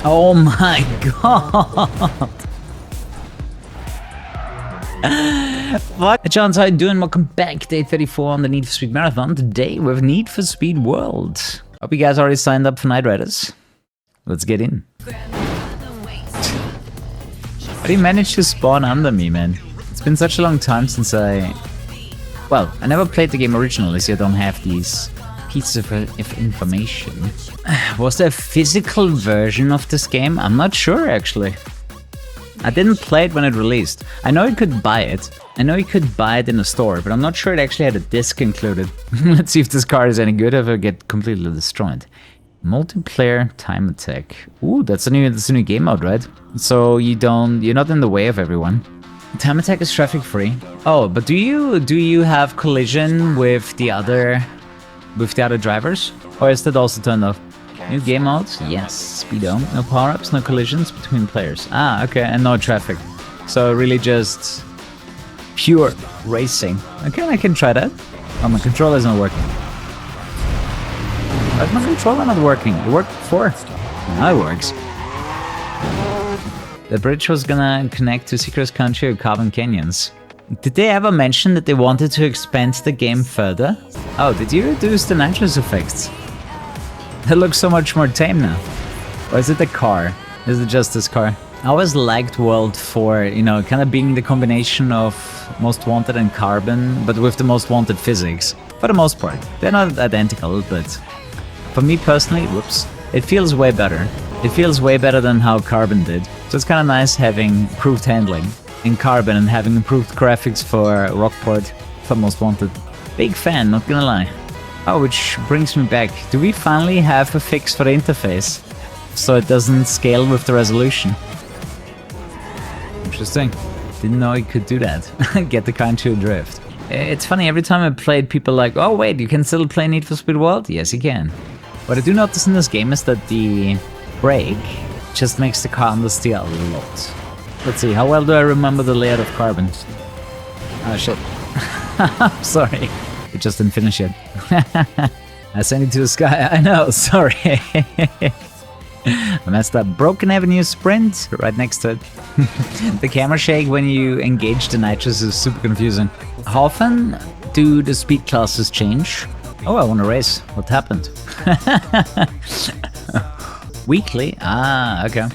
Oh my god! What? Hey Johns, how you doing? Welcome back, day 34 on the Need for Speed Marathon. Today with Need for Speed World. Hope you guys already signed up for Night Riders. Let's get in. How do you manage to spawn under me, man? It's been such a long time since I never played the game originally, so I don't have these pieces of information. Was there a physical version of this game? I'm not sure, actually. I didn't play it when it released. I know you could buy it. I know you could buy it in a store, but I'm not sure it actually had a disc included. Let's see if this car is any good if I get completely destroyed. Multiplayer time attack. Ooh, that's a new game mode, right? So you're not in the way of everyone. Time attack is traffic free. Oh, but do you have collision with the other drivers? Or is that also turned off? New game modes? Yes. Speedo. No power-ups, no collisions between players. Ah, okay, and no traffic. So really just pure racing. Okay, I can try that. Oh, my controller's not working. Why is my controller not working? It worked before. Now it works. The bridge was gonna connect to Secret Country or Carbon Canyons. Did they ever mention that they wanted to expand the game further? Oh, did you reduce the nitrous effects? That looks so much more tame now. Or is it the car? Is it just this car? I always liked World for, kind of being the combination of Most Wanted and Carbon, but with the Most Wanted physics. For the most part. They're not identical, but for me personally, it feels way better. It feels way better than how Carbon did. So it's kind of nice having improved handling in Carbon and having improved graphics for Rockport for Most Wanted. Big fan, not gonna lie. Oh, which brings me back. Do we finally have a fix for the interface? So it doesn't scale with the resolution. Interesting. Didn't know you could do that. Get the car into a drift. It's funny, every time I played, people are like, oh wait, you can still play Need for Speed World? Yes, you can. What I do notice in this game is that the brake just makes the car understeer a lot. Let's see, how well do I remember the layout of Carbon? Oh shit. Sorry. It just didn't finish yet. I sent it to the sky. I know, sorry. I messed up. Broken Avenue Sprint, right next to it. The camera shake when you engage the nitrous is super confusing. How often do the speed classes change? Oh, I want to race. What happened? Weekly? Ah, okay.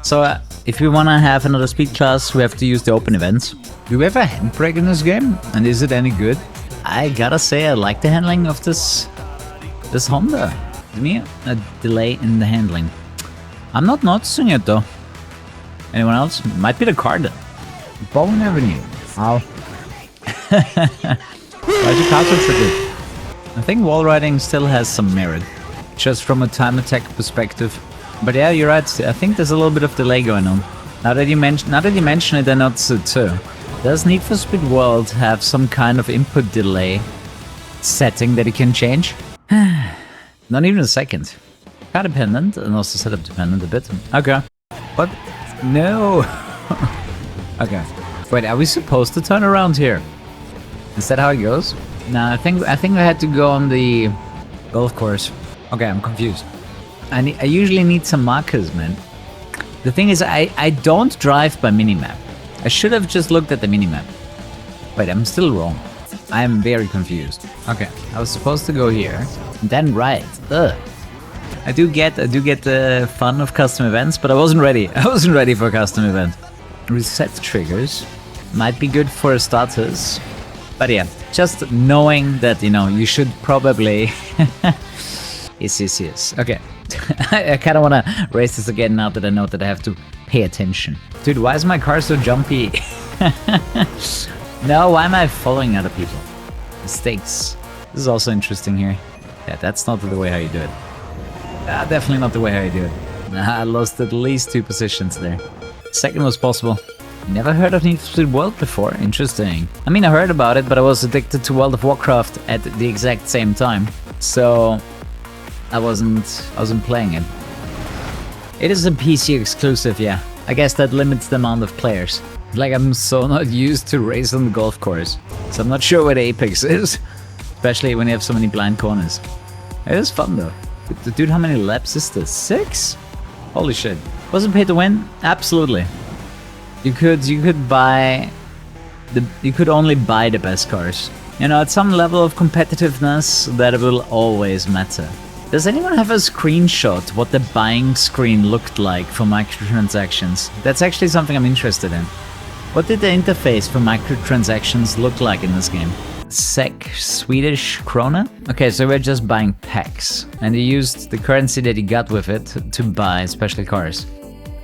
So if we want to have another speed class, we have to use the open events. Do we have a handbrake in this game? And is it any good? I gotta say, I like the handling of this Honda. Give me a delay in the handling. I'm not noticing it though. Anyone else? Might be the car then. Broken Avenue. Ow. Why is your car so tricky? I think wall riding still has some merit, just from a time attack perspective. But yeah, you're right. I think there's a little bit of delay going on. Now that you mention it, I notice it too. Does Need for Speed World have some kind of input delay setting that you can change? Not even a second. Car dependent and also setup dependent a bit. Okay. What? No. Okay. Wait, are we supposed to turn around here? Is that how it goes? No, I think I had to go on the golf course. Okay, I'm confused. I usually need some markers, man. The thing is, I don't drive by minimap. I should have just looked at the minimap. Wait, I'm still wrong. I am very confused. Okay, I was supposed to go here, and then right. Ugh. I do get the fun of custom events, but I wasn't ready. I wasn't ready for a custom event. Reset triggers might be good for starters, but yeah, just knowing that you should probably. Yes. Okay. I kind of want to race this again now that I know that I have to pay attention. Dude, why is my car so jumpy? No, why am I following other people? Mistakes. This is also interesting here. Yeah, that's not the way how you do it. Definitely not the way how you do it. I lost at least 2 positions there. Second was possible. Never heard of Need for Speed World before? Interesting. I mean, I heard about it, but I was addicted to World of Warcraft at the exact same time. So I wasn't playing it. It is a PC exclusive, yeah. I guess that limits the amount of players. Like, I'm so not used to race on the golf course, so I'm not sure where the apex is. Especially when you have so many blind corners. It is fun though. Dude, how many laps is this? 6? Holy shit. Was it pay to win? Absolutely. You could buy you could only buy the best cars. You know, at some level of competitiveness, that will always matter. Does anyone have a screenshot what the buying screen looked like for microtransactions? That's actually something I'm interested in. What did the interface for microtransactions look like in this game? SEK, Swedish krona? Okay, so we're just buying packs, and you used the currency that you got with it to buy special cars.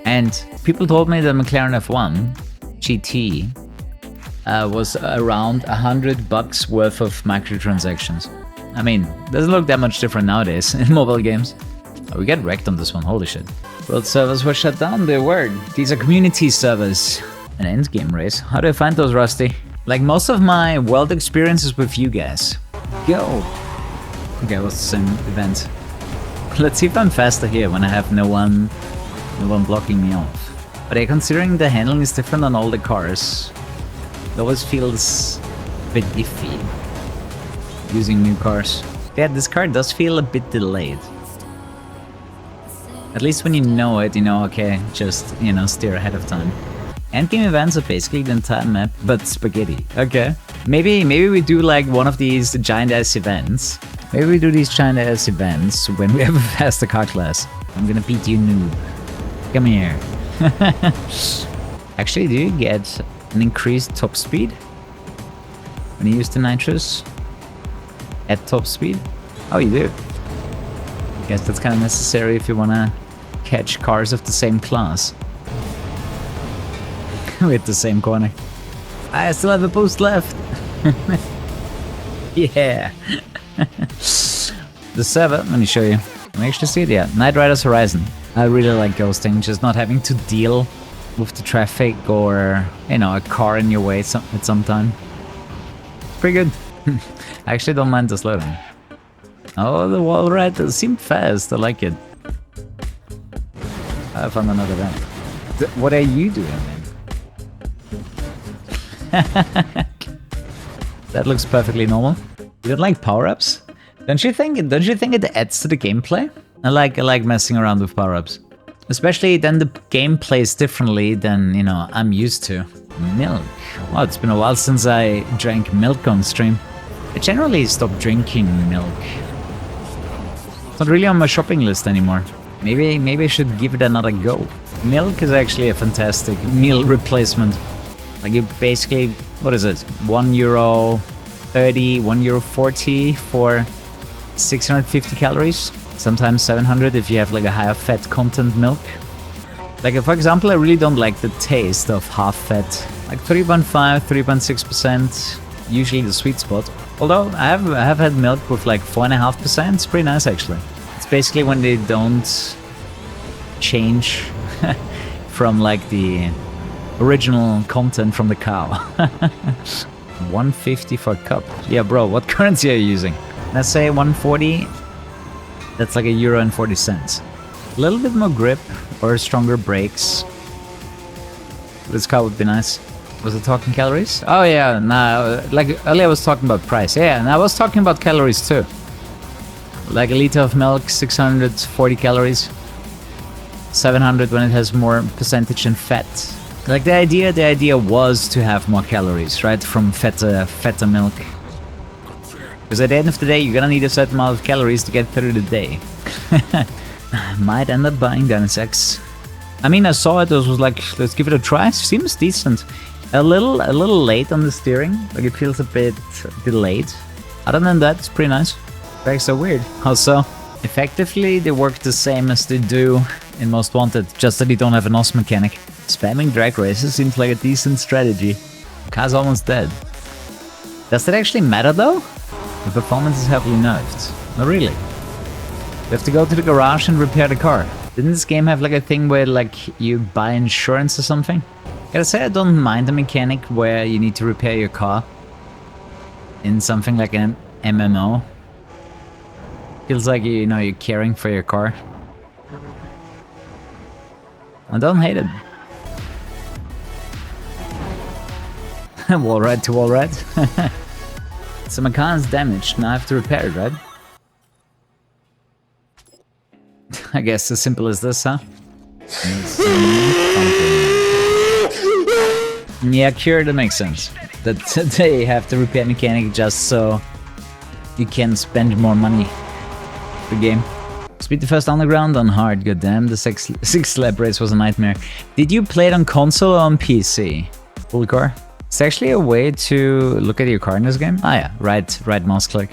And people told me the McLaren F1 GT was around $100 worth of microtransactions. I mean, doesn't look that much different nowadays in mobile games. Oh, we get wrecked on this one, holy shit. World servers were shut down, they were. These are community servers. An endgame race. How do I find those, Rusty? Like most of my world experiences with you guys. Go! Okay, what's the same event? Let's see if I'm faster here when I have no one blocking me off. But considering the handling is different on all the cars, it always feels a bit iffy using new cars. Yeah, this car does feel a bit delayed. At least when you know it, you know, okay, just, you know, steer ahead of time. Endgame events are basically the entire map, but spaghetti. Okay. Maybe we do like one of these giant-ass events. Maybe we do these giant-ass events when we have a faster car class. I'm gonna beat you, noob. Come here. Actually, do you get an increased top speed when you use the nitrous at top speed? Oh, you do. Guess that's kind of necessary if you wanna catch cars of the same class. With the same corner. I still have a boost left. Yeah. The server, let me show you. Let me actually see it, yeah. Knight Rider's Horizon. I really like ghosting, just not having to deal with the traffic or, you know, a car in your way at some time. Pretty good. I actually don't mind the slowdown. Oh, the wall ride seemed fast, I like it. I found another event. What are you doing, man? That looks perfectly normal. You don't like power-ups? Don't you think it adds to the gameplay? I like messing around with power-ups. Especially then the game plays differently than, you know, I'm used to. Milk. Oh, it's been a while since I drank milk on stream. I generally stopped drinking milk. It's not really on my shopping list anymore. Maybe I should give it another go. Milk is actually a fantastic meal replacement. Like you basically, what is it? €1.30, €1.40 for 650 calories. Sometimes 700 if you have like a higher fat content milk. Like for example, I really don't like the taste of half fat. Like 3.5, 3.6%, usually the sweet spot. Although I have had milk with like 4.5%. It's pretty nice actually. It's basically when they don't change from like the original content from the cow. 150 for a cup. Yeah, bro, what currency are you using? Let's say 140. That's like €1.40. A little bit more grip or stronger brakes. This car would be nice. Was it talking calories? Oh yeah, nah, like earlier I was talking about price. Yeah, and I was talking about calories too. Like a liter of milk, 640 calories. 700 when it has more percentage in fat. Like the idea was to have more calories, right? From fatter milk. Because at the end of the day, you're gonna need a certain amount of calories to get through the day. Might end up buying Dynasex. I mean, I saw it, was like, let's give it a try. Seems decent. A little late on the steering. Like it feels a bit delayed. Other than that, it's pretty nice. Brakes are weird. Also, effectively, they work the same as they do in Most Wanted, just that you don't have an OS mechanic. Spamming drag races seems like a decent strategy. Car's almost dead. Does it actually matter though? The performance is heavily nerfed. Not really. You have to go to the garage and repair the car. Didn't this game have like a thing where like you buy insurance or something? Gotta say I don't mind the mechanic where you need to repair your car in something like an MMO. Feels like, you know, you're caring for your car. I don't hate it. Wall ride to wall ride. So my car is damaged, now I have to repair it, right? I guess as simple as this, huh? Yeah, Cure, that makes sense. That they have the repair mechanic just so you can spend more money per game. Speed the first underground on hard, goddamn, the six slab race was a nightmare. Did you play it on console or on PC? Full car? It's actually a way to look at your car in this game. Ah yeah, right mouse click.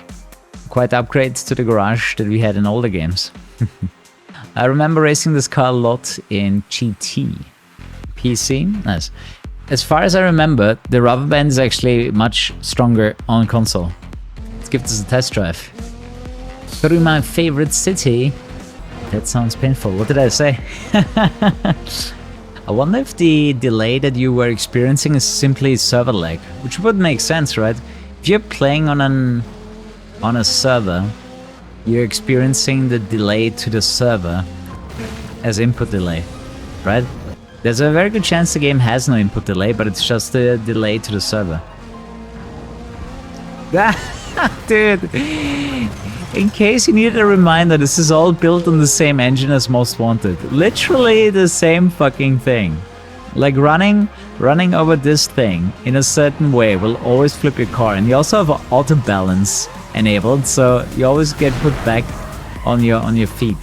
Quite upgrades to the garage that we had in older games. I remember racing this car a lot in GT. PC? Nice. As far as I remember, the rubber band is actually much stronger on console. Let's give this a test drive. Go to my favorite city. That sounds painful. What did I say? I wonder if the delay that you were experiencing is simply server lag, which would make sense, right? If you're playing on a server, you're experiencing the delay to the server as input delay, right? There's a very good chance the game has no input delay, but it's just a delay to the server. Dude, in case you needed a reminder, this is all built on the same engine as Most Wanted. Literally the same fucking thing. Like running over this thing in a certain way will always flip your car, and you also have auto balance enabled, so you always get put back on your feet.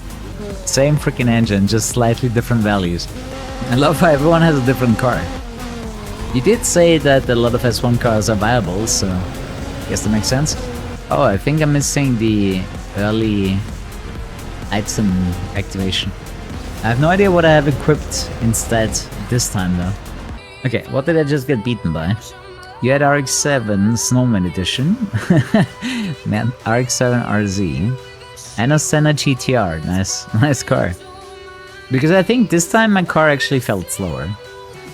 Same freaking engine, just slightly different values. I love how everyone has a different car. You did say that a lot of S1 cars are viable, so I guess that makes sense. Oh, I think I'm missing the early item activation. I have no idea what I have equipped instead this time though. Okay, what did I just get beaten by? You had RX-7 Snowman Edition, man, RX-7 RZ, and a Senna GTR. Nice car. Because I think this time my car actually felt slower.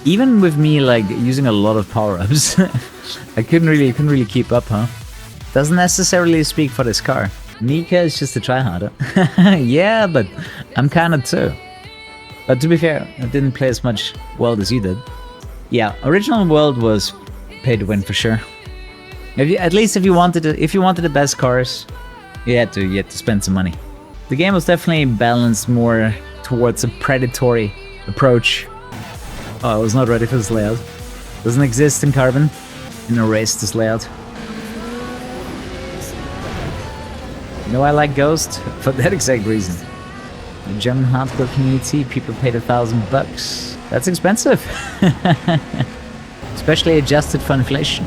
Even with me like using a lot of power-ups, I couldn't really keep up, huh? Doesn't necessarily speak for this car. Mika is just a tryharder. Yeah, but I'm kinda too. But to be fair, I didn't play as much World as you did. Yeah, original World was pay to win for sure. At least if you wanted the best cars, you had to spend some money. The game was definitely balanced more towards a predatory approach. Oh, I was not ready for this layout. Doesn't exist in Carbon. In a race, this layout. You know I like Ghost? For that exact reason. The German hardcore community, people paid $1,000. That's expensive. Especially adjusted for inflation.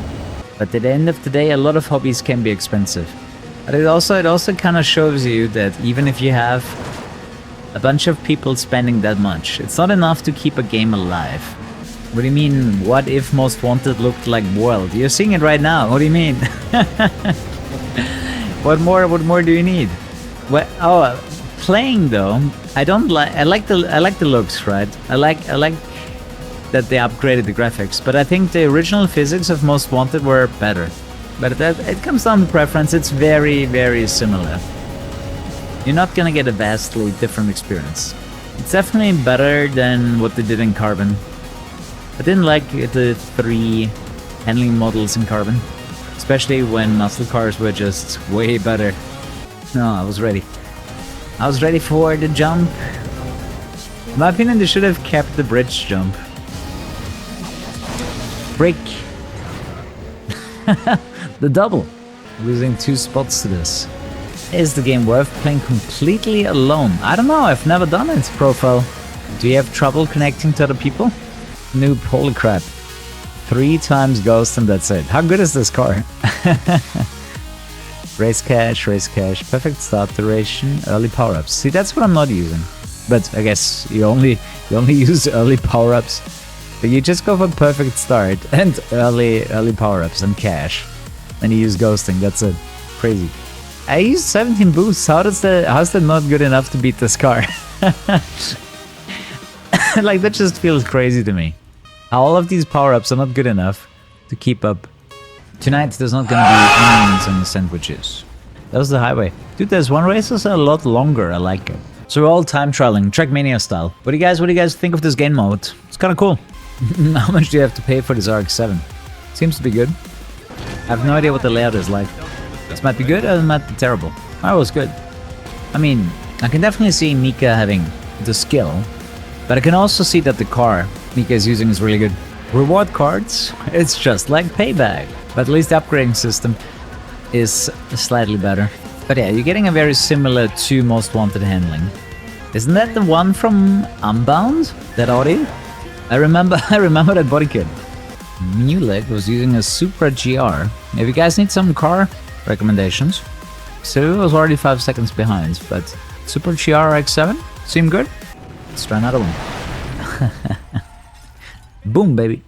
But at the end of the day, a lot of hobbies can be expensive. But it also kind of shows you that even if you have a bunch of people spending that much, it's not enough to keep a game alive. What do you mean, what if Most Wanted looked like World? You're seeing it right now, what do you mean? What more do you need? Well, playing though, I like the looks, right? I like that they upgraded the graphics, but I think the original physics of Most Wanted were better. But it comes down to preference. It's very, very similar. You're not gonna get a vastly different experience. It's definitely better than what they did in Carbon. I didn't like the 3 handling models in Carbon, especially when muscle cars were just way better. No, I was ready. I was ready for the jump. In my opinion, they should have kept the bridge jump. Break. The double. Losing 2 spots to this. Is the game worth playing completely alone? I don't know, I've never done its profile. Do you have trouble connecting to other people? Noob, holy crap. 3 times Ghost and that's it. How good is this car? Race cash, perfect start duration, early power-ups. See, that's what I'm not using. But I guess you only use early power-ups. But you just go for perfect start and early power-ups and cash. Then you use ghosting, that's it. Crazy. I used 17 boosts. How's that not good enough to beat this car? Like, that just feels crazy to me. All of these power-ups are not good enough to keep up. Tonight there's not gonna be onions on the sandwiches. That was the highway. Dude, there's one race that's a lot longer. I like it. So we're all time trialing, Trackmania style. What do you guys think of this game mode? It's kind of cool. How much do you have to pay for this RX-7? Seems to be good. I have no idea what the layout is like. This might be good or it might be terrible. Oh, it was good. I mean, I can definitely see Mika having the skill, But I can also see that the car Mika is using is really good. Reward cards, it's just like Payback. But at least the upgrading system is slightly better. But yeah, you're getting a very similar to Most Wanted handling. Isn't that the one from Unbound? That Audi? I remember that body kit. Mulek was using a Supra GR. If you guys need some car recommendations, so it was already 5 seconds behind, but Supra GR X7 seemed good. Let's try another one. Boom, baby.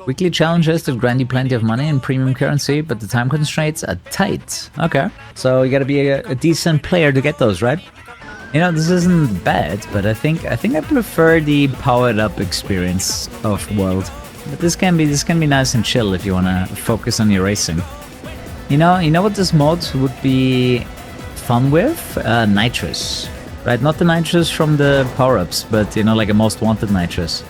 Weekly challenges to grant you plenty of money in premium currency, but the time constraints are tight. Okay, so you gotta be a decent player to get those, right? You know, this isn't bad, but I think I prefer the powered up experience of World. But this can be nice and chill if you wanna focus on your racing. You know what this mod would be fun with? Nitrous, right? Not the nitrous from the power-ups, but you know, like a Most Wanted nitrous.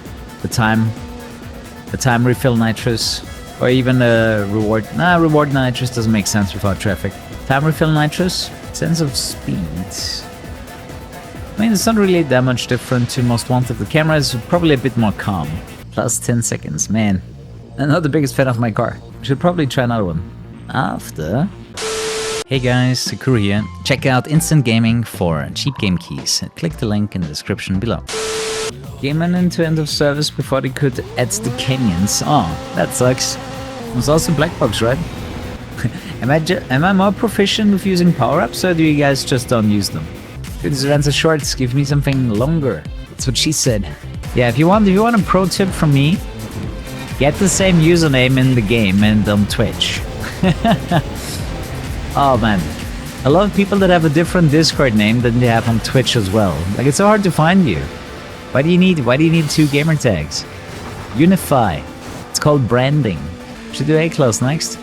The time refill nitrous, or even a reward. Nah, reward nitrous doesn't make sense without traffic. Time refill nitrous, sense of speed. I mean, it's not really that much different to Most Wanted. The camera is probably a bit more calm. Plus 10 seconds, man. I'm not the biggest fan of my car. Should probably try another one. After. Hey guys, Kuru here. Check out Instant Gaming for cheap game keys. Click the link in the description below. Game went into end of service before they could add the canyons. Oh, that sucks. It was also black box, right? Am I more proficient with using power-ups, or do you guys just don't use them? These events are short, give me something longer. That's what she said. Yeah, if you want a pro tip from me, get the same username in the game and on Twitch. Oh man, a lot of people that have a different Discord name than they have on Twitch as well. Like, it's so hard to find you. Why do you need 2 gamer tags? Unify. It's called branding. Should do A-Class next.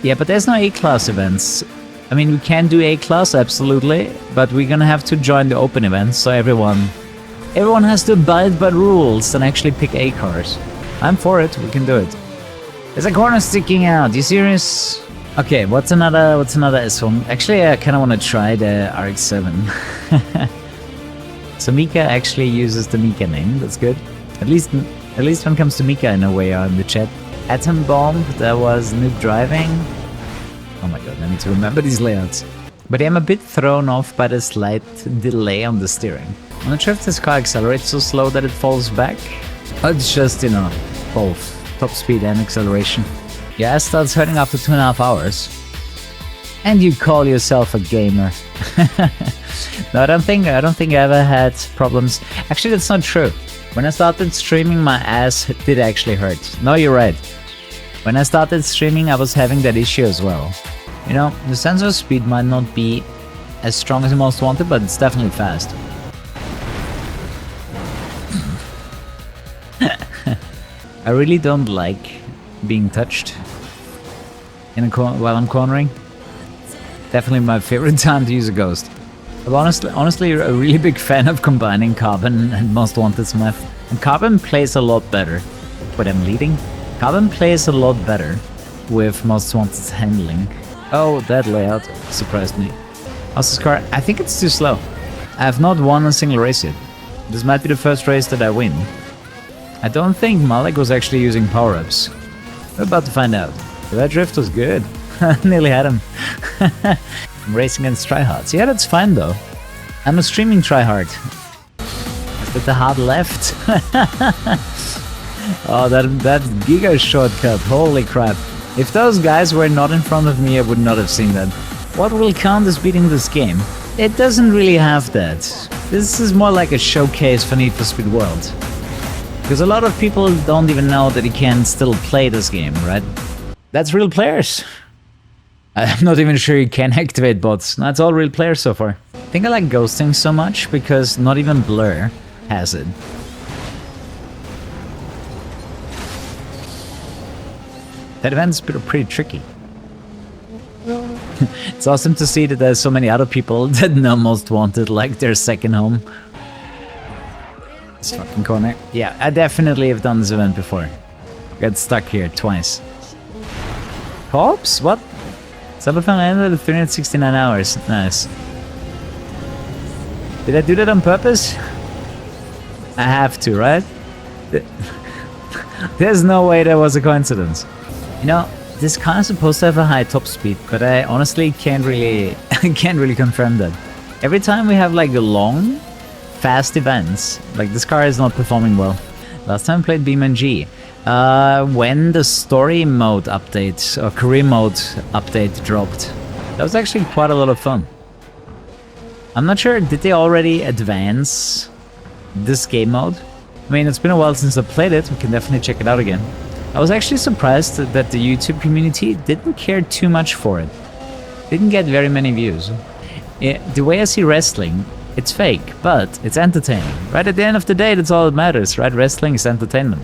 Yeah, but there's no A-Class events. I mean, we can do A-Class, absolutely, but we're gonna have to join the open events, so everyone has to abide by rules and actually pick A cars. I'm for it, we can do it. There's a corner sticking out, you serious? Okay, what's another S1? Actually, I kinda wanna try the RX-7. So Mika actually uses the Mika name, that's good. At least when it comes to Mika, I know where you are in the chat. Atom Bomb, that was Noob Driving. Oh my god, I need to remember these layouts. But I'm a bit thrown off by the slight delay on the steering. I'm not sure if this car accelerates so slow that it falls back. Or it's just, you know, both top speed and acceleration. Yeah, it starts hurting after 2.5 hours. And you call yourself a gamer. No, I don't think I ever had problems. Actually, that's not true. When I started streaming, my ass did actually hurt. No, you're right. When I started streaming, I was having that issue as well. You know, the sensor of speed might not be as strong as the Most Wanted, but it's definitely fast. I really don't like being touched in a while I'm cornering. Definitely my favorite time to use a Ghost. I'm honestly a really big fan of combining Carbon and Most Wanted's map. And Carbon plays a lot better. But I'm leading. Carbon plays a lot better with Most Wanted's handling. Oh, that layout surprised me. How's this car? I think it's too slow. I have not won a single race yet. This might be the first race that I win. I don't think Malek was actually using power-ups. We're about to find out. That drift was good. Nearly had him. I'm racing against tryhards. Yeah, that's fine though. I'm a streaming tryhard. Is that the hard left? Oh, that Giga shortcut. Holy crap. If those guys were not in front of me, I would not have seen that. What will count as beating this game? It doesn't really have that. This is more like a showcase for Need for Speed World. Because a lot of people don't even know that you can still play this game, right? That's real players. I'm not even sure you can activate bots. No, it's all real players so far. I think I like ghosting so much because not even Blur has it. That event's pretty tricky. It's awesome to see that there's so many other people that know Most Wanted like their second home. This fucking corner. Yeah, I definitely have done this event before. Got stuck here twice. Corpse? What? Cyberpunk ended at 369 hours. Nice. Did I do that on purpose? I have to, right? There's no way that was a coincidence. You know, this car is supposed to have a high top speed, but I honestly can't really confirm that. Every time we have like long, fast events, like this car is not performing well. Last time I played BeamNG, when the story mode update or career mode update dropped, that was actually quite a lot of fun. I'm not sure, did they already advance this game mode? I mean, it's been a while since I played it, we can definitely check it out again. I was actually surprised that the YouTube community didn't care too much for it. Didn't get very many views. The way I see wrestling, it's fake, but it's entertaining. Right at the end of the day, that's all that matters, right? Wrestling is entertainment.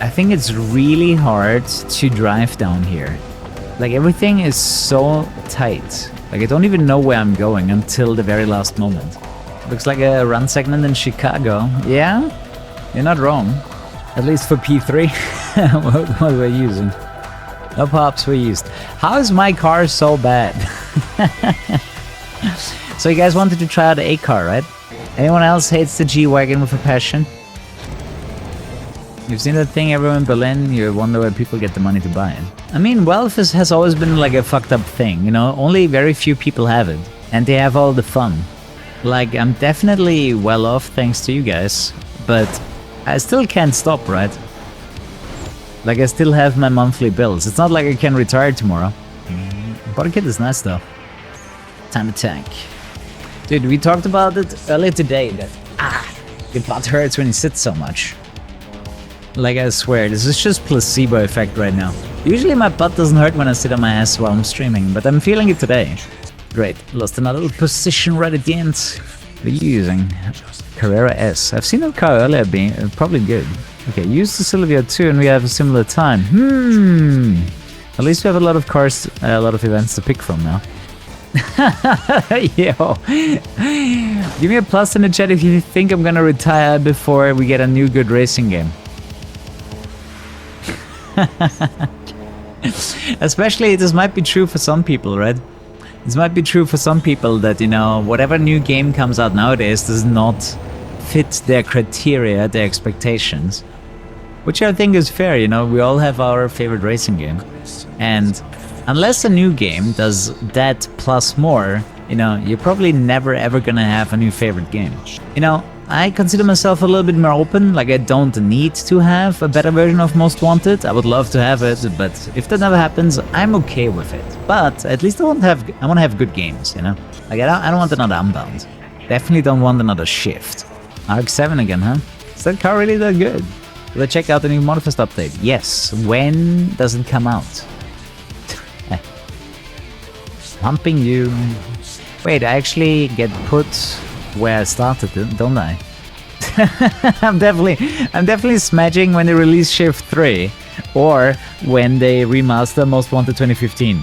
I think it's really hard to drive down here. Like, everything is so tight. Like, I don't even know where I'm going until the very last moment. Looks like a run segment in Chicago. Yeah? You're not wrong. At least for P3, what we're using. No pops were used. How is my car so bad? So you guys wanted to try out a car, right? Anyone else hates the G-Wagon with a passion? You've seen that thing everywhere in Berlin, you wonder where people get the money to buy it. I mean, wealth has always been like a fucked up thing, you know? Only very few people have it. And they have all the fun. Like, I'm definitely well off thanks to you guys, but I still can't stop, right? Like, I still have my monthly bills. It's not like I can retire tomorrow. Body kit is nice though. Time to tank. Dude, we talked about it earlier today that your butt hurts when you sit so much. Like, I swear, this is just placebo effect right now. Usually my butt doesn't hurt when I sit on my ass while I'm streaming, but I'm feeling it today. Great, lost another position right at the end. What are you using? KuruHS. I've seen that car earlier being probably good. Okay, use the Sylvia too and we have a similar time. At least we have a lot of cars, a lot of events to pick from now. Yo. Give me a plus in the chat if you think I'm gonna retire before we get a new good racing game. Especially, this might be true for some people, right? This might be true for some people that, you know, whatever new game comes out nowadays does not fit their criteria, their expectations. Which I think is fair, you know, we all have our favorite racing game. And unless a new game does that plus more, you know, you're probably never ever gonna have a new favorite game. You know, I consider myself a little bit more open, like I don't need to have a better version of Most Wanted. I would love to have it, but if that never happens, I'm okay with it. But at least I want to have good games, you know? Like, I don't want another Unbound. Definitely don't want another Shift. RX-7 again, huh? Is that car really that good? Will I check out the new Manifest update? Yes. When does it come out? Humping you. Wait, I actually get put where I started, don't I? I'm definitely smedging when they release Shift 3 or when they remaster Most Wanted 2015.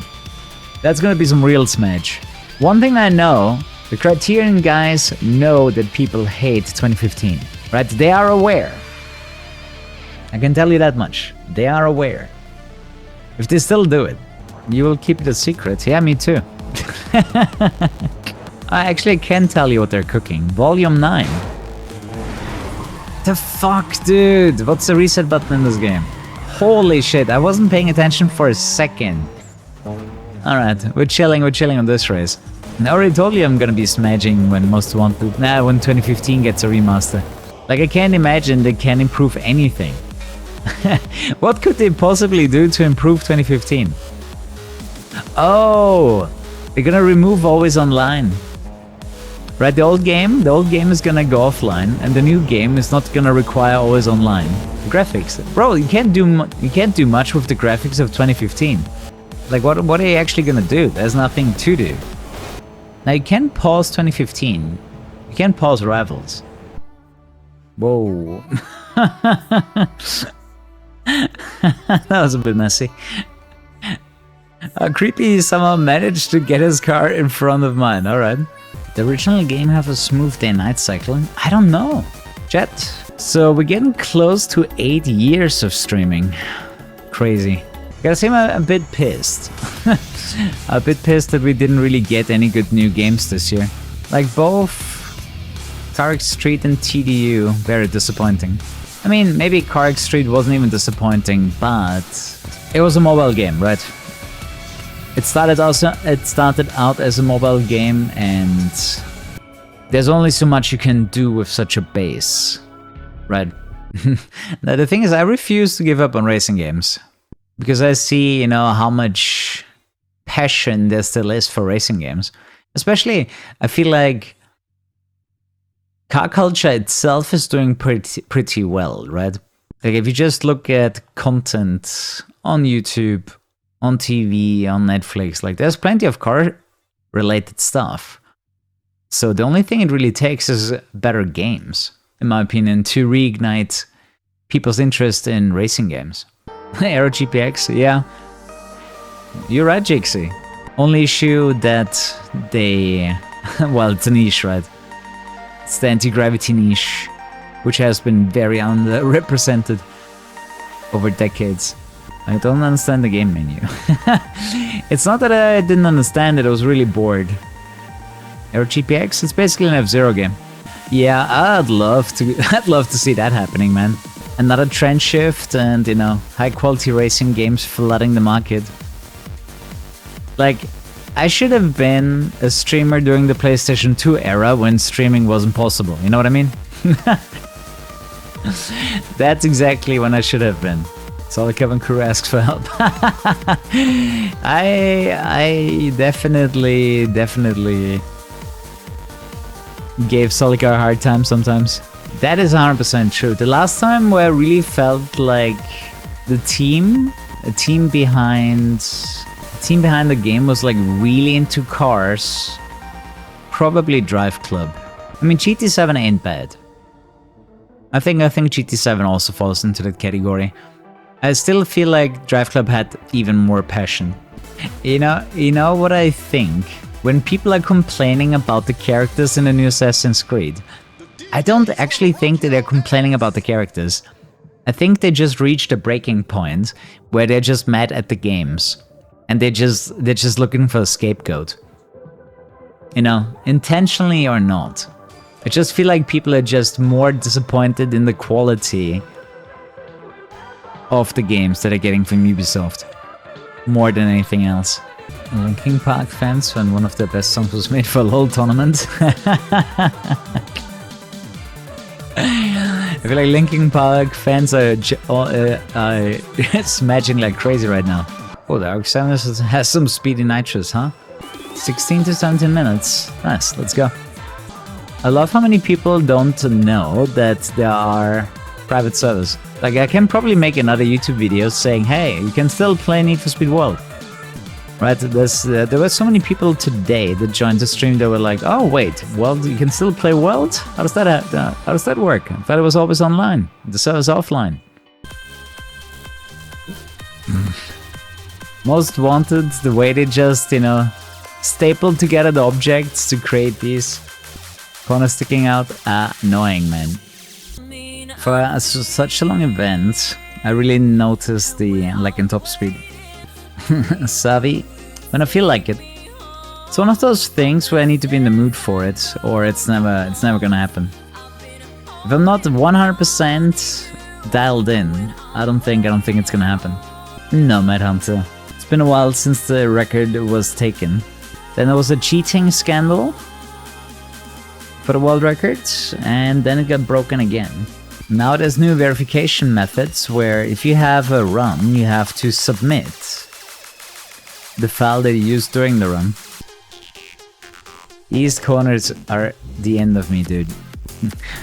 That's gonna be some real smedge. One thing I know, the Criterion guys know that people hate 2015, right? They are aware. I can tell you that much. They are aware. If they still do it, you will keep it a secret. Yeah, me too. I actually can tell you what they're cooking. Volume 9. The fuck, dude? What's the reset button in this game? Holy shit, I wasn't paying attention for a second. Alright, we're chilling on this race. I already told you I'm gonna be smedging when Most Wanted. When 2015 gets a remaster. Like, I can't imagine they can improve anything. What could they possibly do to improve 2015? Oh, they're gonna remove Always Online. Right, the old game is gonna go offline, and the new game is not gonna require Always Online. Graphics, bro, you can't do much with the graphics of 2015. Like, what are you actually gonna do? There's nothing to do. Now you can pause 2015. You can pause Rivals. Whoa. That was a bit messy. Creepy somehow managed to get his car in front of mine. Alright. Did the original game have a smooth day-night cycle? I don't know. Chat. So we're getting close to 8 years of streaming. Crazy. Gotta say, I'm a bit pissed. A bit pissed that we didn't really get any good new games this year. Like, both CarX Street and TDU, very disappointing. I mean, maybe CarX Street wasn't even disappointing, but it was a mobile game, right? It started out as a mobile game, and there's only so much you can do with such a base, right? Now, the thing is, I refuse to give up on racing games because I see, how much passion there still is for racing games. Especially, I feel like car culture itself is doing pretty well, right? Like, if you just look at content on YouTube, on TV, on Netflix, like, there's plenty of car-related stuff. So the only thing it really takes is better games, in my opinion, to reignite people's interest in racing games. Aero GPX, yeah. You're right, Jixie. Only issue that they... well, it's a niche, right? It's the anti-gravity niche, which has been very underrepresented over decades. I don't understand the game menu. It's not that I didn't understand it, I was really bored. Aero GPX, it's basically an F-Zero game. Yeah, I'd love to see that happening, man. Another trend shift and, high quality racing games flooding the market. Like, I should have been a streamer during the PlayStation 2 era when streaming wasn't possible, you know what I mean? That's exactly when I should have been. Solid Kevin Crew asks for help. I definitely gave Solika a hard time sometimes. That is 100% true. The last time where I really felt like a team behind the game was like really into cars, probably Drive Club. I mean, GT7 ain't bad. I think GT7 also falls into that category. I still feel like Drive Club had even more passion. You know what I think? When people are complaining about the characters in the new Assassin's Creed, I don't actually think that they're complaining about the characters. I think they just reached a breaking point where they're just mad at the games. And they're just looking for a scapegoat. Intentionally or not. I just feel like people are just more disappointed in the quality of the games that are getting from Ubisoft. More than anything else. Linkin Park fans when one of their best songs was made for a LoL tournament. I feel like Linkin Park fans are smashing like crazy right now. Oh, the RX-7 has some speedy nitrous, huh? 16 to 17 minutes. Nice, let's go. I love how many people don't know that there are private servers. Like, I can probably make another YouTube video saying, hey, you can still play Need for Speed World. Right, there were so many people today that joined the stream that were like, oh wait, World, you can still play World? How does that work? I thought it was always online. The server's offline. Most Wanted, the way they just, stapled together the objects to create these corners sticking out, annoying, man. For such a long event, I really noticed the lack in top speed. Savvy, when I feel like it. It's one of those things where I need to be in the mood for it, or it's never gonna happen. If I'm not 100% dialed in, I don't think it's gonna happen. No, Mad Hunter. It's been a while since the record was taken. Then there was a cheating scandal for the world record, and then it got broken again. Now there's new verification methods where if you have a run, you have to submit the file that you used during the run. These corners are the end of me, dude.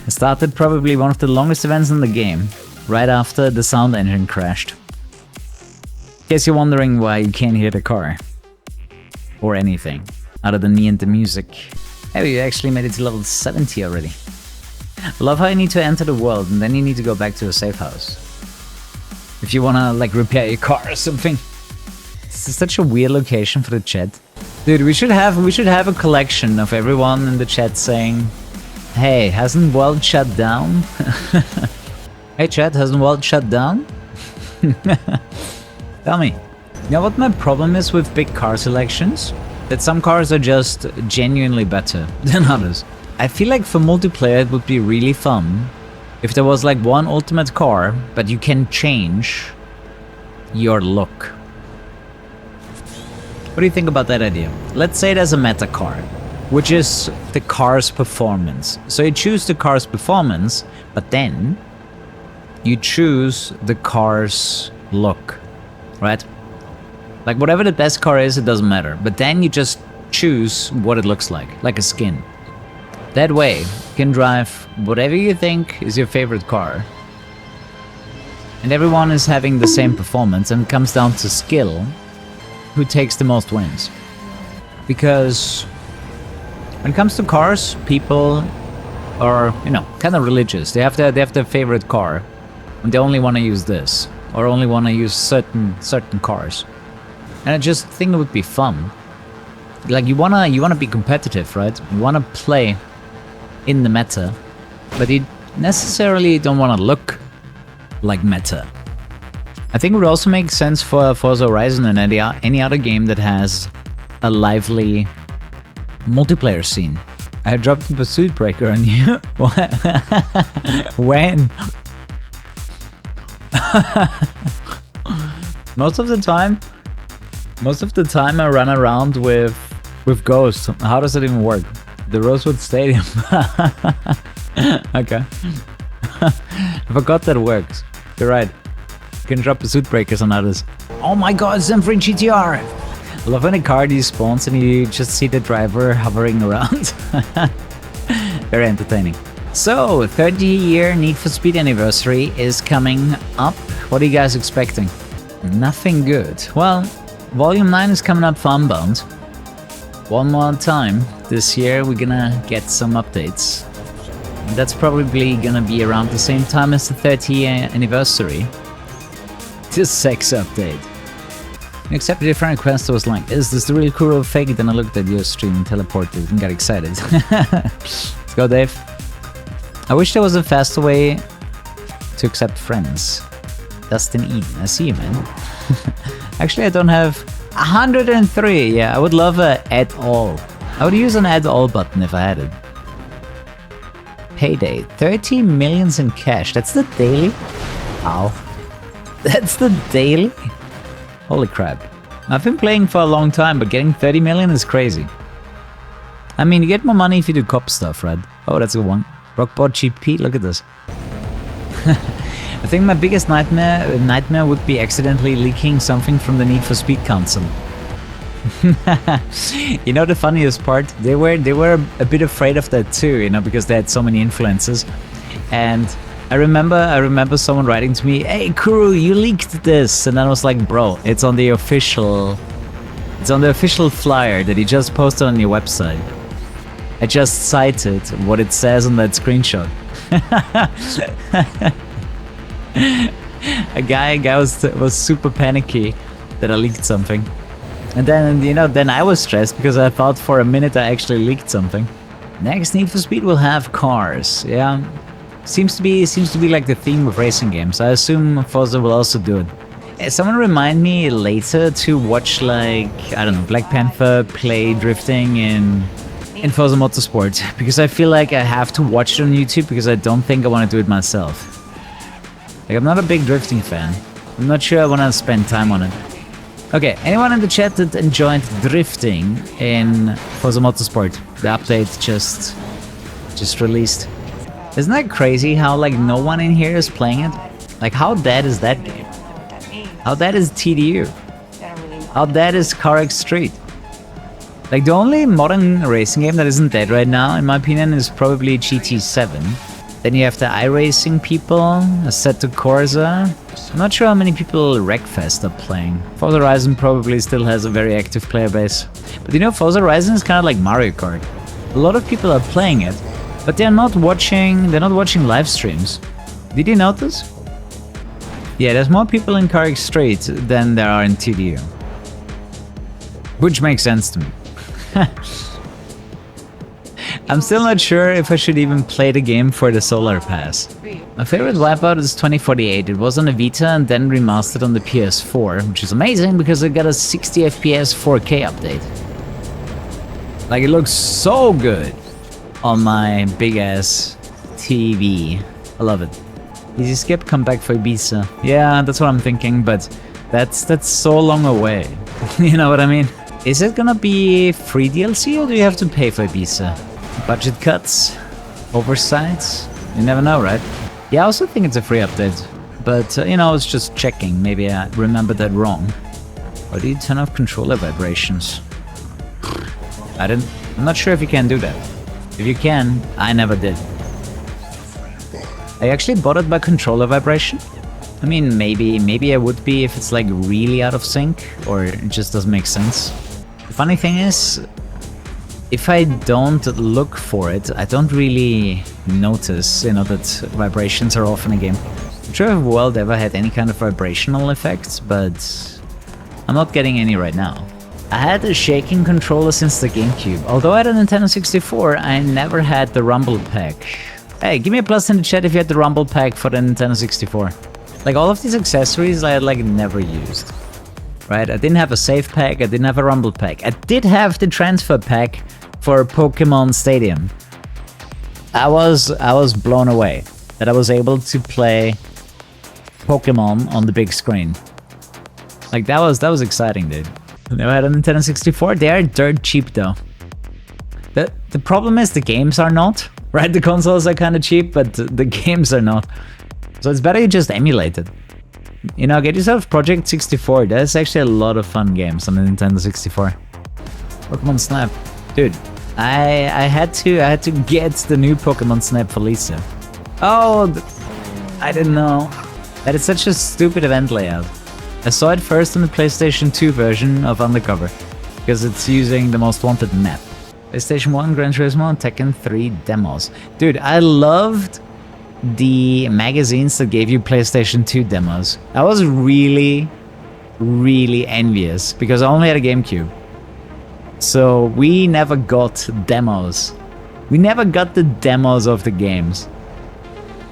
I started probably one of the longest events in the game, right after the sound engine crashed. In case you're wondering why you can't hear the car. Or anything, other than me and the music. Hey, you actually made it to level 70 already. I love how you need to enter the world and then you need to go back to a safe house. If you wanna, like, repair your car or something. This is such a weird location for the chat. Dude, we should have a collection of everyone in the chat saying, hey, hasn't world shut down? Hey chat, hasn't world shut down? Tell me. You know what my problem is with big car selections? That some cars are just genuinely better than others. I feel like for multiplayer it would be really fun if there was like one ultimate car, but you can change your look. What do you think about that idea? Let's say there's a meta car, which is the car's performance. So you choose the car's performance, but then you choose the car's look, right? Like whatever the best car is, it doesn't matter. But then you just choose what it looks like a skin. That way, you can drive whatever you think is your favorite car. And everyone is having the same performance, and it comes down to skill. Who takes the most wins? Because when it comes to cars, people are, you know, kind of religious. They have their favorite car, and they only want to use this, or only want to use certain cars. And I just think it would be fun. Like you wanna be competitive, right? You wanna play in the meta, but you necessarily don't want to look like meta. I think it would also make sense for Forza Horizon and any other game that has a lively multiplayer scene. I dropped the pursuit breaker on you. When? Most of the time I run around with Ghost. How does it even work? The Rosewood Stadium. Okay. I forgot that works. You're right. You can drop pursuit breakers on others. Oh my god, Zenfree GTR! I love when a car despawns and you just see the driver hovering around. Very entertaining. So, 30-year Need for Speed anniversary is coming up. What are you guys expecting? Nothing good. Well, Volume 9 is coming up for Unbound. One more time. This year we're gonna get some updates. That's probably gonna be around the same time as the 30-year anniversary. This sex update. You accepted a friend request. I was like, is this the real Kuro fake? Then I looked at your stream and teleported and got excited. Let's go, Dave. I wish there was a faster way to accept friends. Dustin Eden, I see you, man. Actually, I don't have 103. Yeah, I would love a add all. I would use an add all button if I had it. Payday, 30 millions in cash. That's the daily? Wow. That's the daily? Holy crap. I've been playing for a long time, but getting 30 million is crazy. I mean, you get more money if you do cop stuff, right? Oh, that's a good one. Rockbot GP, look at this. I think my biggest nightmare would be accidentally leaking something from the Need for Speed Council. You know the funniest part? They were a bit afraid of that too, you know, because they had so many influences. And I remember someone writing to me, "Hey Kuru, you leaked this," and I was like, "Bro, it's on the official flyer that you just posted on your website. I just cited what it says on that screenshot." A guy was super panicky that I leaked something. And then, you know, then I was stressed because I thought for a minute I actually leaked something. Next Need for Speed will have cars, yeah. Seems to be like the theme of racing games. I assume Forza will also do it. Someone remind me later to watch, like, I don't know, Black Panther play drifting in Forza Motorsport, because I feel like I have to watch it on YouTube because I don't think I want to do it myself. Like, I'm not a big drifting fan. I'm not sure I want to spend time on it. Okay, anyone in the chat that enjoyed drifting in Forza Motorsport? The update just released. Isn't that crazy how, like, no one in here is playing it? Like, how dead is that game? How dead is TDU? How dead is CarX Street? Like, the only modern racing game that isn't dead right now, in my opinion, is probably GT7. Then you have the iRacing people, Assetto Corsa. I'm not sure how many people Wreckfest are playing. Forza Horizon probably still has a very active player base. But you know, Forza Horizon is kind of like Mario Kart. A lot of people are playing it, but they're not watching live streams. Did you notice? Yeah, there's more people in CarX Street than there are in TDU. Which makes sense to me. I'm still not sure if I should even play the game for the Solar Pass. My favorite Wipeout is 2048. It was on the Vita and then remastered on the PS4, which is amazing because it got a 60 FPS 4K update. Like, it looks so good. on my big ass TV. I love it. Easy skip, come back for Ibiza. Yeah, that's what I'm thinking, but that's so long away. You know what I mean? Is it gonna be free DLC or do you have to pay for Ibiza? Budget cuts? Oversights? You never know, right? Yeah, I also think it's a free update. But, you know, I was just checking. Maybe I remembered that wrong. Or do you turn off controller vibrations? I'm not sure if you can do that. If you can, I never did. Are you actually bothered by controller vibration? I mean, maybe I would be if it's like really out of sync, or it just doesn't make sense. The funny thing is, if I don't look for it, I don't really notice, you know, that vibrations are off in a game. I'm sure if World ever had any kind of vibrational effects, but I'm not getting any right now. I had a shaking controller since the GameCube. Although I had a Nintendo 64, I never had the Rumble Pack. Hey, give me a plus in the chat if you had the Rumble Pack for the Nintendo 64. Like, all of these accessories I had, like, never used. Right? I didn't have a save pack, I didn't have a Rumble Pack. I did have the transfer pack for Pokemon Stadium. I was blown away that I was able to play Pokemon on the big screen. Like, that was exciting, dude. I never had a Nintendo 64. They are dirt cheap, though. The problem is the games are not. Right, the consoles are kind of cheap, but the games are not. So it's better you just emulate it. You know, get yourself Project 64. There's actually a lot of fun games on the Nintendo 64. Pokemon Snap. Dude, I had to get the new Pokemon Snap for Lisa. Oh, I didn't know. That is such a stupid event layout. I saw it first on the PlayStation 2 version of Undercover, because it's using the Most Wanted map. PlayStation 1, Gran Turismo, and Tekken 3 demos. Dude, I loved the magazines that gave you PlayStation 2 demos. I was really, really envious, because I only had a GameCube. So we never got demos. We never got the demos of the games.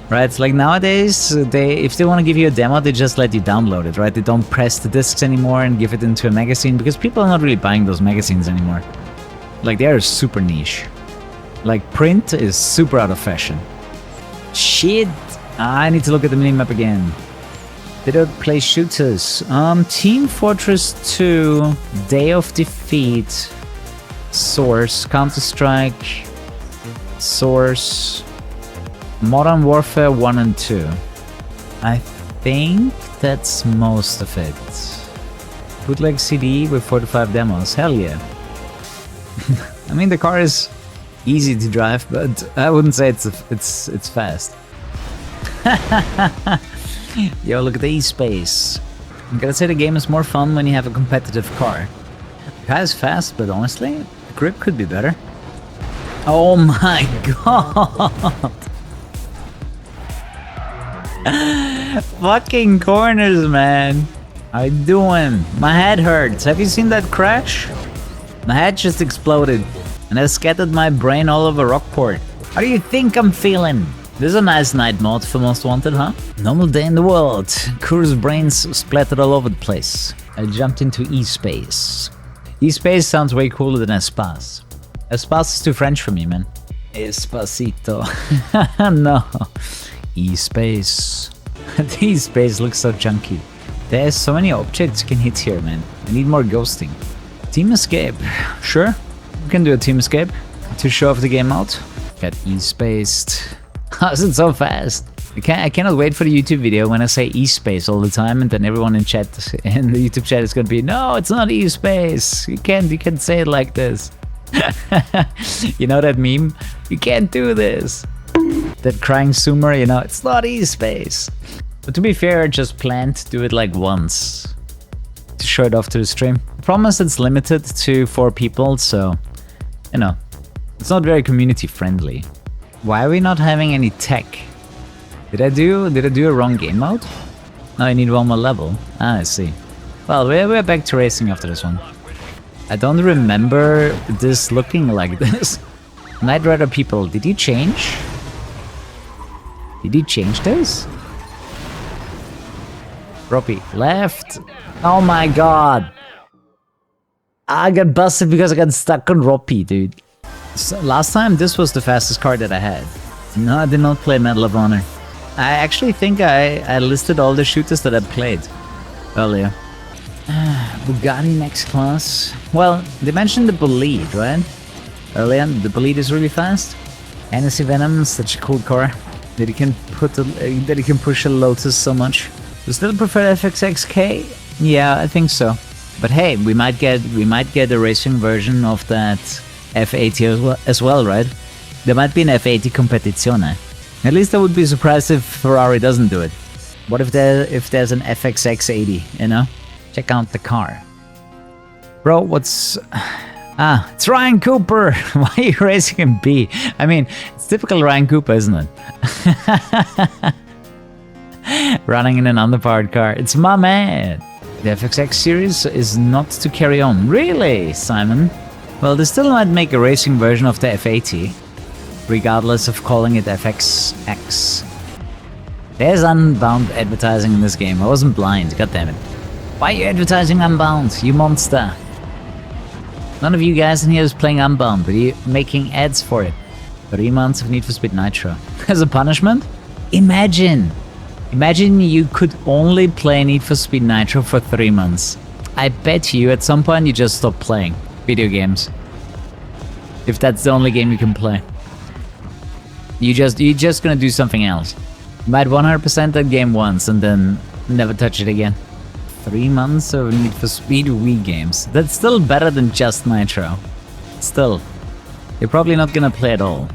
Right, it's like nowadays, if they want to give you a demo, they just let you download it, right? They don't press the discs anymore and give it into a magazine, because people are not really buying those magazines anymore. Like, they are super niche. Like, print is super out of fashion. Shit! I need to look at the minimap again. They don't play shooters. Team Fortress 2, Day of Defeat, Source, Counter-Strike, Source, Modern Warfare 1 and 2. I think that's most of it. Bootleg CD with 45 demos. Hell yeah. I mean, the car is easy to drive, but I wouldn't say it's fast. Yo, look at the E-Space. I'm gonna say the game is more fun when you have a competitive car. The car is fast, but honestly, the grip could be better. Oh my god! Fucking corners, man. How you doing? My head hurts. Have you seen that crash? My head just exploded, and I scattered my brain all over Rockport. How do you think I'm feeling? This is a nice night mode for Most Wanted, huh? Normal day in the world. Kuru's brains splattered all over the place. I jumped into E-Space. E-Space sounds way cooler than Espace. Espace is too French for me, man. Espacito. No. E-Space. The E-Space looks so chunky. There's so many objects you can hit here, man. I need more ghosting. Team Escape. Sure, we can do a Team Escape to show off the game out. Got E-Spaced. How's it so fast? I cannot wait for the YouTube video when I say E-Space all the time, and then everyone in chat, in the YouTube chat, is gonna be, no, it's not E-Space. You can't say it like this. You know that meme? You can't do this. That crying zoomer, you know, it's not E-Space. But to be fair, I just planned to do it like once to show it off to the stream. I promise it's limited to 4 people, so, you know, it's not very community friendly. Why are we not having any tech? Did I do a wrong game mode? No, I need one more level. Ah, I see. Well, we're back to racing after this one. I don't remember this looking like this. Night Rider people, did you change? Did you change this? Roppy, left. Oh my god. I got busted because I got stuck on Roppy, dude. So last time, this was the fastest car that I had. No, I did not play Medal of Honor. I actually think I listed all the shooters that I played earlier. Bugatti next class. Well, they mentioned the Bolide, right? Earlier, the Bolide is really fast. Hennessy Venom, such a cool car. That he can push a Lotus so much. You still prefer FXXK? Yeah, I think so. But hey, we might get a racing version of that F80 as well, right? There might be an F80 Competizione. At least I would be surprised if Ferrari doesn't do it. What if there's an FXX80, you know? Check out the car. Bro, what's... Ah, it's Ryan Cooper! Why are you racing in B? I mean, it's typical Ryan Cooper, isn't it? Running in an underpowered car. It's my man! The FXX series is not to carry on. Really, Simon? Well, they still might make a racing version of the F80, regardless of calling it FXX. There's Unbound advertising in this game. I wasn't blind, goddammit. Why are you advertising Unbound, you monster? None of you guys in here is playing Unbound, but you're making ads for it. 3 months of Need for Speed Nitro. As a punishment? Imagine you could only play Need for Speed Nitro for 3 months. I bet you at some point you just stop playing video games. If that's the only game you can play. You're just gonna do something else. You might 100% that game once and then never touch it again. 3 months of Need for Speed Wii games. That's still better than just Nitro. Still, you're probably not gonna play at all.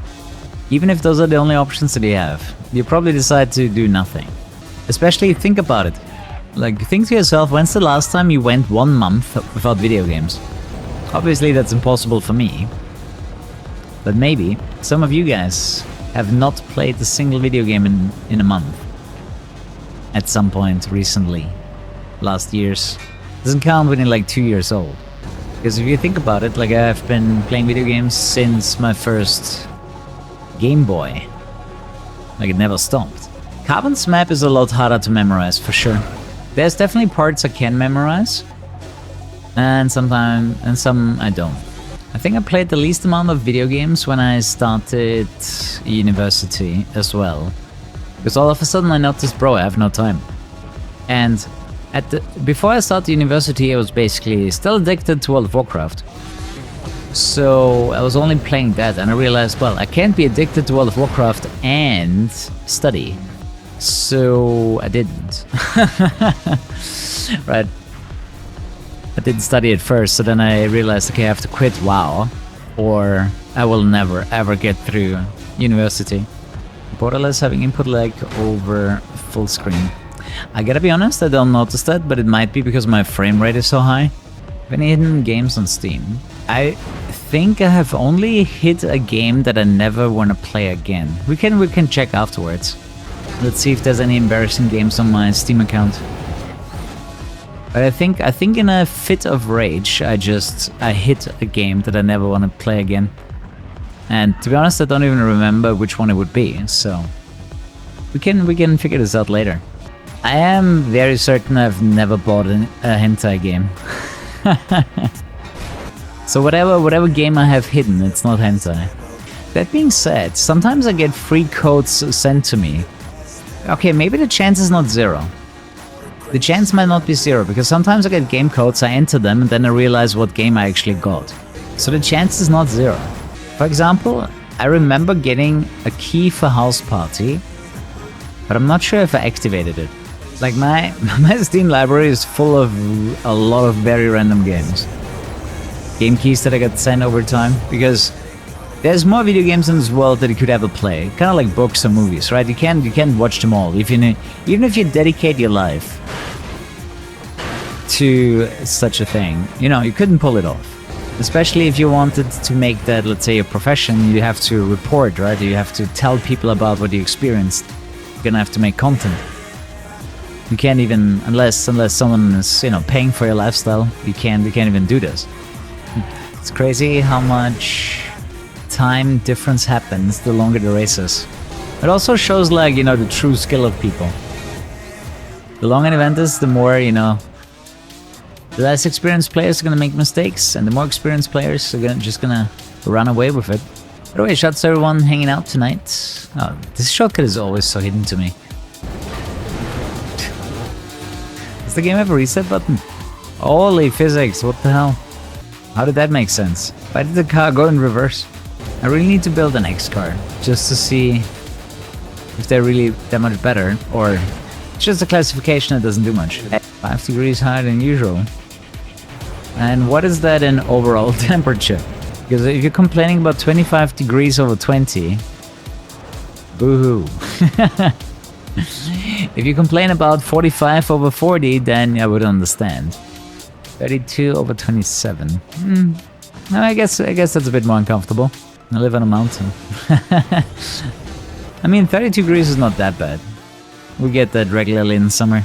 Even if those are the only options that you have, you probably decide to do nothing. Especially think about it. Like, think to yourself, when's the last time you went 1 month without video games? Obviously that's impossible for me. But maybe some of you guys have not played a single video game in a month. At some point recently. Last year's. Doesn't count when you're like 2 years old. Because if you think about it, like I've been playing video games since my first Game Boy. Like it never stopped. Carbon's map is a lot harder to memorize for sure. There's definitely parts I can memorize. And some I don't. I think I played the least amount of video games when I started university as well. Because all of a sudden I noticed, bro, I have no time. And before I started university, I was basically still addicted to World of Warcraft. So I was only playing that, and I realized, well, I can't be addicted to World of Warcraft and study. So I didn't. Right. I didn't study at first, so then I realized, okay, I have to quit WoW, or I will never ever get through university. Borderless having input lag over full screen. I gotta be honest, I don't notice that, but it might be because my frame rate is so high. Any hidden games on Steam? I think I have only hit a game that I never want to play again. We can check afterwards. Let's see if there's any embarrassing games on my Steam account. But I think in a fit of rage, I hit a game that I never want to play again. And to be honest, I don't even remember which one it would be. So we can figure this out later. I am very certain I've never bought a hentai game. So whatever game I have hidden, it's not hentai. That being said, sometimes I get free codes sent to me. Okay, maybe the chance is not 0. The chance might not be 0, because sometimes I get game codes, I enter them, and then I realize what game I actually got. So the chance is not 0. For example, I remember getting a key for House Party, but I'm not sure if I activated it. Like my Steam library is full of a lot of very random games. Game keys that I got sent over time, because there's more video games in this world that you could ever play. Kind of like books or movies, right? You can't watch them all. Even if you dedicate your life to such a thing, you couldn't pull it off. Especially if you wanted to make that, let's say, a profession, you have to report, right? You have to tell people about what you experienced. You're gonna have to make content. You can't even, unless someone is, paying for your lifestyle, you can't even do this. It's crazy how much time difference happens the longer the race is. It also shows, like, the true skill of people. The longer an event is, the more, the less experienced players are gonna make mistakes, and the more experienced players are just gonna run away with it. By the way, shouts to everyone hanging out tonight. Oh, this shortcut is always so hidden to me. Does the game have a reset button? Holy physics, what the hell? How did that make sense? Why did the car go in reverse? I really need to build an X car, just to see if they're really that much better, or it's just a classification that doesn't do much. 5 degrees higher than usual. And what is that in overall temperature? Because if you're complaining about 25 degrees over 20, boo-hoo. If you complain about 45 over 40, then I would understand. 32 over 27. I guess that's a bit more uncomfortable. I live on a mountain. I mean, 32 degrees is not that bad. We get that regularly in summer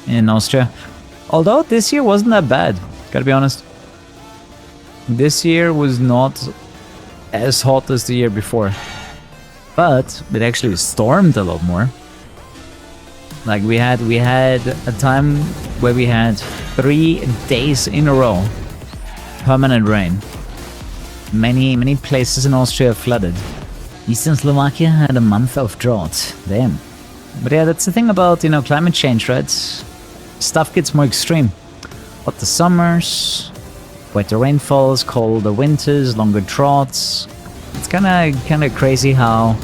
in Austria. Although this year wasn't that bad, gotta be honest. This year was not as hot as the year before. But it actually stormed a lot more. Like we had a time where we had 3 days in a row permanent rain. Many places in Austria flooded. Eastern Slovakia had a month of drought. Damn. But yeah, that's the thing about, climate change, right? Stuff gets more extreme. Hotter summers, wetter rainfalls, colder winters, longer droughts. It's kinda crazy how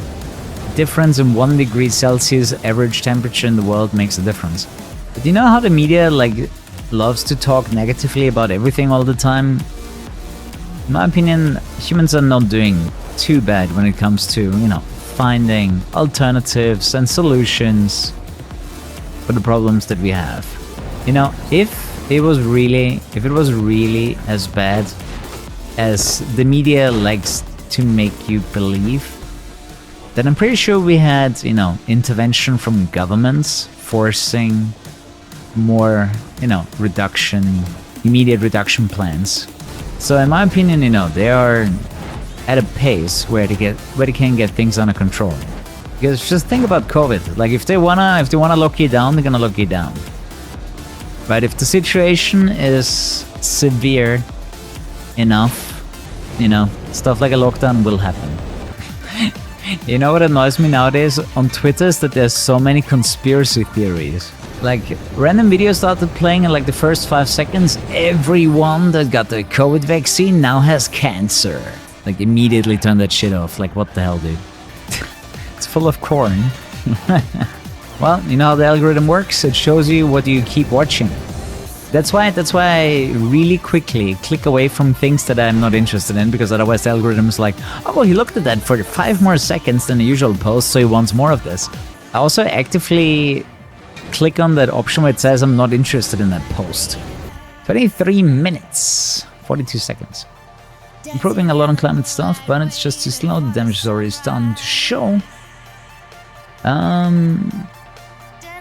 difference in 1 degree Celsius average temperature in the world makes a difference. But you know how the media loves to talk negatively about everything all the time? In my opinion, humans are not doing too bad when it comes to, finding alternatives and solutions for the problems that we have. If it was really as bad as the media likes to make you believe, then I'm pretty sure we had, intervention from governments forcing more, immediate reduction plans. So in my opinion, they are at a pace where they can get things under control. Because just think about COVID. Like if they wanna lock you down, they're gonna lock you down. But if the situation is severe enough, stuff like a lockdown will happen. You know what annoys me nowadays on Twitter is that there's so many conspiracy theories. Like, random videos started playing in like the first 5 seconds. Everyone that got the COVID vaccine now has cancer. Like, immediately turn that shit off. Like, what the hell, dude? It's full of corn. Well, you know how the algorithm works? It shows you what you keep watching. That's why I really quickly click away from things that I'm not interested in, because otherwise the algorithm is like, oh, well, he looked at that for 5 more seconds than the usual post, so he wants more of this. I also actively click on that option where it says I'm not interested in that post. 23 minutes, 42 seconds. Improving a lot on climate stuff, but it's just too slow. The damage is already starting to show.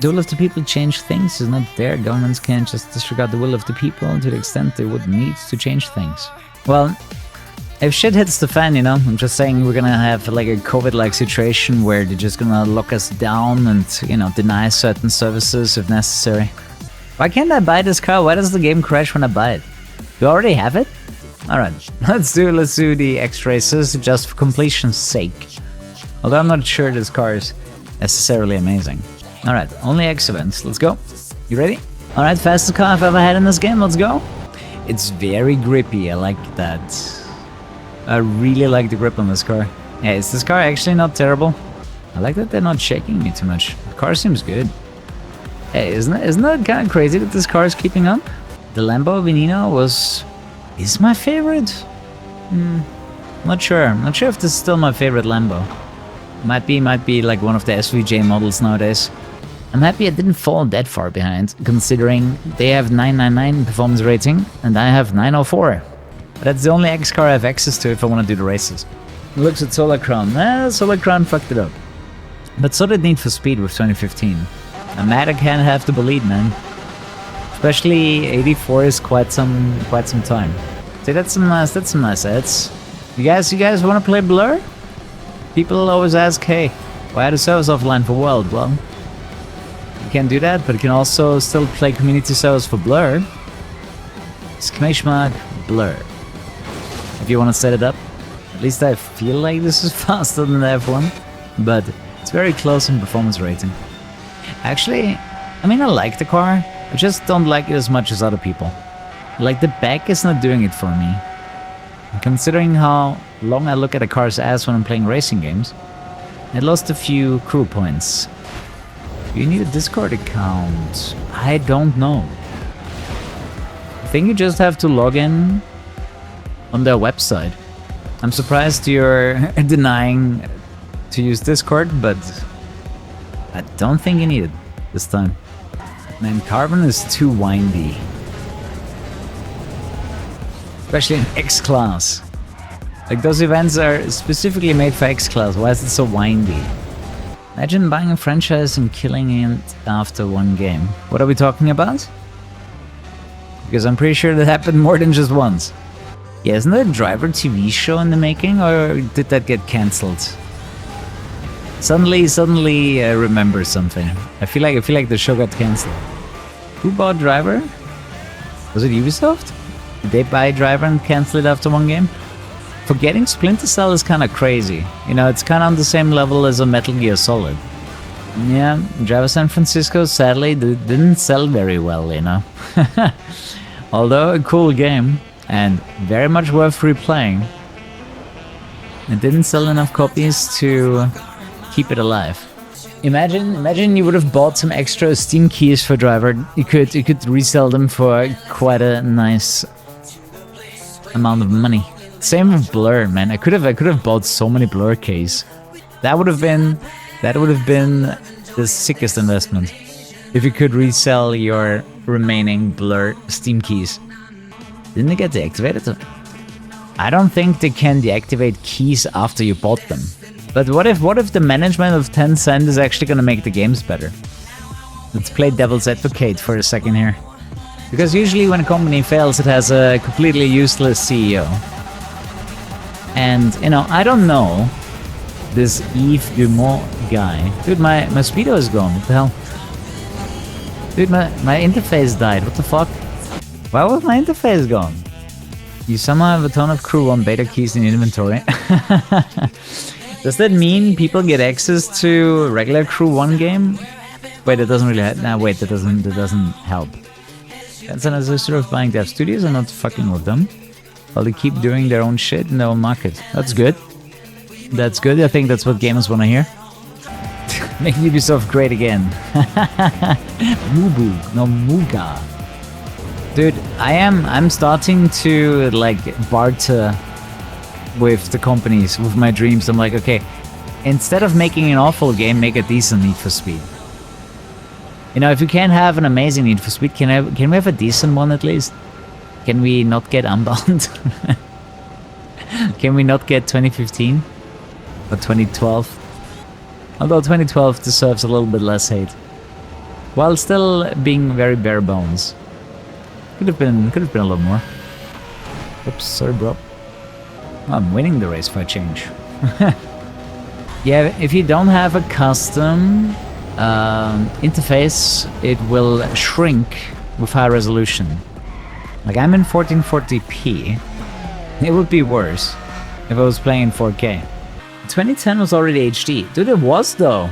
The will of the people change things is not there. Governments can't just disregard the will of the people to the extent they would need to change things. Well, if shit hits the fan, I'm just saying we're gonna have like a COVID-like situation where they're just gonna lock us down and, deny certain services if necessary. Why can't I buy this car? Why does the game crash when I buy it? Do I already have it? Alright, let's do the X-Races just for completion's sake. Although I'm not sure this car is necessarily amazing. Alright, only X events, let's go. You ready? Alright, fastest car I've ever had in this game, let's go. It's very grippy, I like that. I really like the grip on this car. Yeah, is this car actually not terrible? I like that they're not shaking me too much. The car seems good. Hey, isn't that kind of crazy that this car is keeping up? The Lambo Veneno is my favorite? Not sure. I'm not sure if this is still my favorite Lambo. Might be like one of the SVJ models nowadays. I'm happy I didn't fall that far behind, considering they have 999 performance rating and I have 904. But that's the only X car I have access to if I want to do the races. Looks at Solar Crown. Solar Crown fucked it up. But so did Need for Speed with 2015. I'm mad I can't have the bullet, man. Especially 84 is quite some time. See, that's some nice ads. You guys want to play Blur? People always ask, hey, why are the servers offline for World? Well, you can do that, but you can also still play community servers for Blur. !Blur. If you want to set it up. At least I feel like this is faster than the F1, but it's very close in performance rating. Actually, I mean, I like the car, I just don't like it as much as other people. Like, the back is not doing it for me. Considering how long I look at a car's ass when I'm playing racing games, I lost a few crew points. You need a Discord account? I don't know. I think you just have to log in on their website. I'm surprised you're denying to use Discord, but I don't think you need it this time. Man, Carbon is too windy. Especially in X-Class. Like, those events are specifically made for X-Class. Why is it so windy? Imagine buying a franchise and killing it after one game. What are we talking about? Because I'm pretty sure that happened more than just once. Yeah, isn't there a driver TV show in the making, or did that get cancelled? Suddenly I remember something. I feel like the show got cancelled. Who bought Driver? Was it Ubisoft? Did they buy Driver and cancel it after one game? Forgetting Splinter Cell is kind of crazy. You know, it's kind of on the same level as a Metal Gear Solid. Yeah, Driver San Francisco sadly didn't sell very well, you know. Although a cool game and very much worth replaying, it didn't sell enough copies to keep it alive. Imagine you would have bought some extra Steam keys for Driver. You could resell them for quite a nice amount of money. Same with Blur, man. I could have bought so many Blur keys. That would have been the sickest investment. If you could resell your remaining Blur Steam keys. Didn't they get deactivated? I don't think they can deactivate keys after you bought them. But what if the management of Tencent is actually gonna make the games better? Let's play devil's advocate for a second here. Because usually when a company fails, it has a completely useless CEO. And, you know, I don't know this Yves Dumont guy. Dude, my speedo is gone. What the hell? Dude, my interface died. What the fuck? Why was my interface gone? You somehow have a ton of Crew 1 beta keys in your inventory. Does that mean people get access to regular Crew 1 game? Wait, that doesn't really help. Nah, wait, that doesn't help. Tencent is a sort of buying dev studios. I'm not fucking with them. Well, they keep doing their own shit in their own market. That's good. That's good. I think that's what gamers want to hear. Make Ubisoft great again. Mubu, no Muga. Dude, I'm starting to like barter with the companies, with my dreams. I'm like, okay, instead of making an awful game, make a decent Need for Speed. You know, if you can't have an amazing Need for Speed, can we have a decent one at least? Can we not get Unbound? Can we not get 2015? Or 2012? Although 2012 deserves a little bit less hate. While still being very bare bones. Could have been a lot more. Oops, sorry bro. I'm winning the race for a change. Yeah, if you don't have a custom interface, it will shrink with high resolution. Like, I'm in 1440p. It would be worse if I was playing in 4K. 2010 was already HD. Dude, it was though.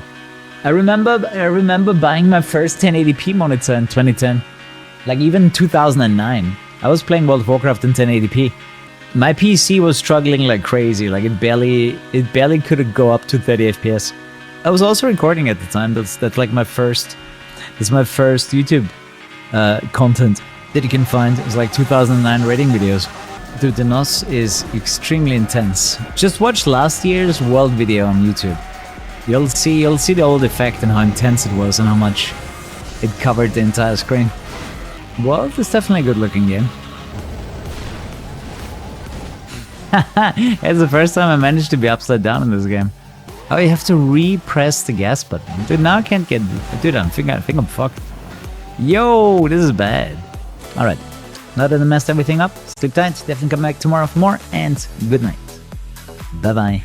I remember buying my first 1080p monitor in 2010. Like, even 2009. I was playing World of Warcraft in 1080p. My PC was struggling like crazy. Like, it barely could go up to 30 FPS. I was also recording at the time. That's like my first. That's my first YouTube content that you can find. It's like 2009 rating videos. Dude, the NOS is extremely intense. Just watch last year's World video on YouTube. You'll see the old effect and how intense it was and how much it covered the entire screen. World is definitely a good looking game. It's the first time I managed to be upside down in this game. Oh, you have to re-press the gas button. Dude, now I can't get... Dude, I think I'm fucked. Yo, this is bad. Alright, now that I messed everything up, sleep tight, definitely come back tomorrow for more, and good night. Bye-bye.